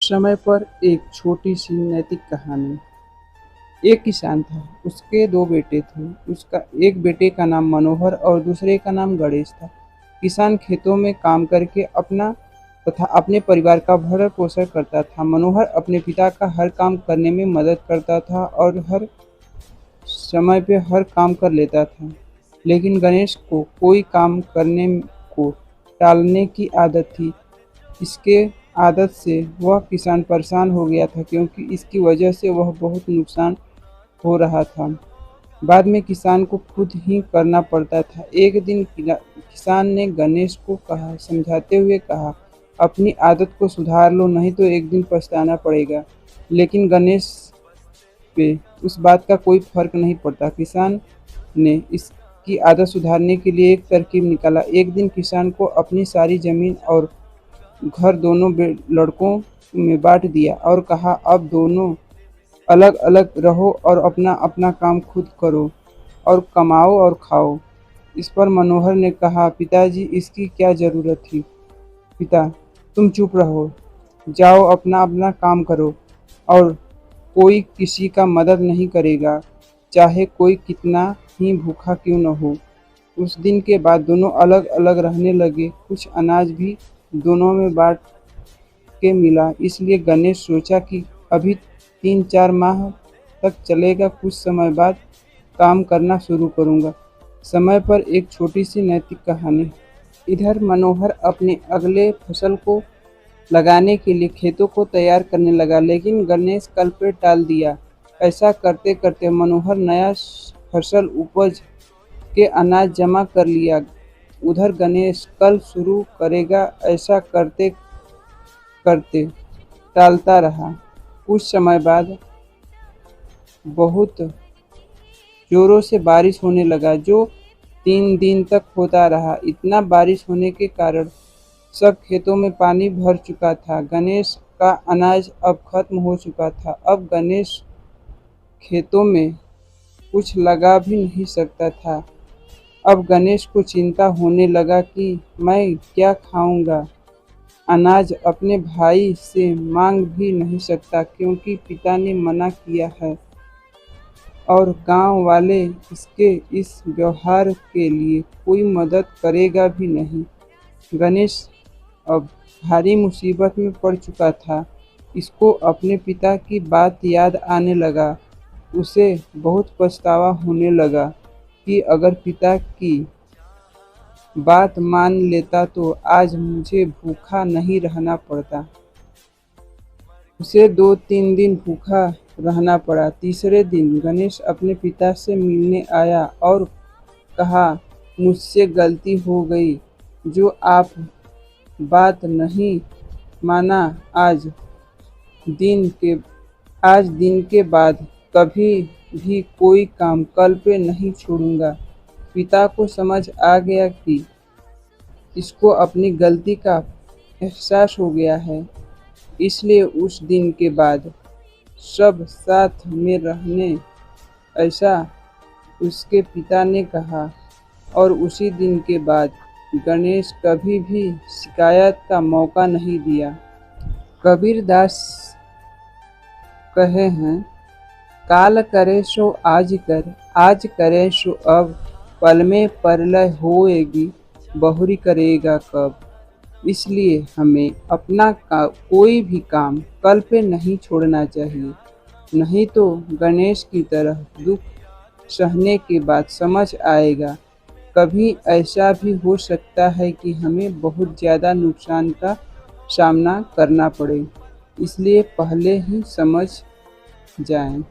समय पर एक छोटी सी नैतिक कहानी। एक किसान था, उसके दो बेटे थे। उसका एक बेटे का नाम मनोहर और दूसरे का नाम गणेश था। किसान खेतों में काम करके अपना तथा अपने परिवार का भरण पोषण करता था। मनोहर अपने पिता का हर काम करने में मदद करता था और हर समय पे हर काम कर लेता था। लेकिन गणेश को कोई काम करने को टालने की आदत थी। इसके आदत से वह किसान परेशान हो गया था, क्योंकि इसकी वजह से वह बहुत नुकसान हो रहा था। बाद में किसान को खुद ही करना पड़ता था। एक दिन किसान ने गणेश को समझाते हुए कहा, अपनी आदत को सुधार लो, नहीं तो एक दिन पछताना पड़ेगा। लेकिन गणेश पे उस बात का कोई फर्क नहीं पड़ता। किसान ने इसकी आदत सुधारने के लिए एक तरकीब निकाला। एक दिन किसान को अपनी सारी जमीन और घर दोनों लड़कों में बांट दिया और कहा, अब दोनों अलग अलग रहो और अपना अपना काम खुद करो और कमाओ और खाओ। इस पर मनोहर ने कहा, पिताजी, इसकी क्या जरूरत थी। पिता, तुम चुप रहो, जाओ अपना अपना काम करो और कोई किसी का मदद नहीं करेगा, चाहे कोई कितना ही भूखा क्यों न हो। उस दिन के बाद दोनों अलग अलग रहने लगे। कुछ अनाज भी दोनों में बांट के मिला। इसलिए गणेश सोचा कि अभी 3-4 माह तक चलेगा, कुछ समय बाद काम करना शुरू करूँगा। समय पर एक छोटी सी नैतिक कहानी। इधर मनोहर अपने अगले फसल को लगाने के लिए खेतों को तैयार करने लगा, लेकिन गणेश कल पे टाल दिया। ऐसा करते करते मनोहर नया फसल उपज के अनाज जमा कर लिया। उधर गणेश कल शुरू करेगा, ऐसा करते करते टालता रहा। कुछ समय बाद बहुत जोरों से बारिश होने लगा, जो 3 दिन तक होता रहा। इतना बारिश होने के कारण सब खेतों में पानी भर चुका था। गणेश का अनाज अब खत्म हो चुका था। अब गणेश खेतों में कुछ लगा भी नहीं सकता था। अब गणेश को चिंता होने लगा कि मैं क्या खाऊंगा। अनाज अपने भाई से मांग भी नहीं सकता, क्योंकि पिता ने मना किया है और गांव वाले इसके इस व्यवहार के लिए कोई मदद करेगा भी नहीं। गणेश अब भारी मुसीबत में पड़ चुका था। इसको अपने पिता की बात याद आने लगा। उसे बहुत पछतावा होने लगा कि अगर पिता की बात मान लेता तो आज मुझे भूखा नहीं रहना पड़ता। उसे 2-3 दिन भूखा रहना पड़ा। तीसरे दिन गणेश अपने पिता से मिलने आया और कहा, मुझसे गलती हो गई, जो आप बात नहीं माना। आज दिन के बाद कभी भी कोई काम कल पे नहीं छोड़ूंगा। पिता को समझ आ गया कि इसको अपनी गलती का एहसास हो गया है। इसलिए उस दिन के बाद सब साथ में रहने, ऐसा उसके पिता ने कहा। और उसी दिन के बाद गणेश कभी भी शिकायत का मौका नहीं दिया। कबीर दास कहे हैं, काल करे सो आज करे सो अब, पल में परलय होएगी, बहुरी करेगा कब। इसलिए हमें अपना कोई भी काम कल पे नहीं छोड़ना चाहिए, नहीं तो गणेश की तरह दुख सहने के बाद समझ आएगा। कभी ऐसा भी हो सकता है कि हमें बहुत ज़्यादा नुकसान का सामना करना पड़े, इसलिए पहले ही समझ जाएं।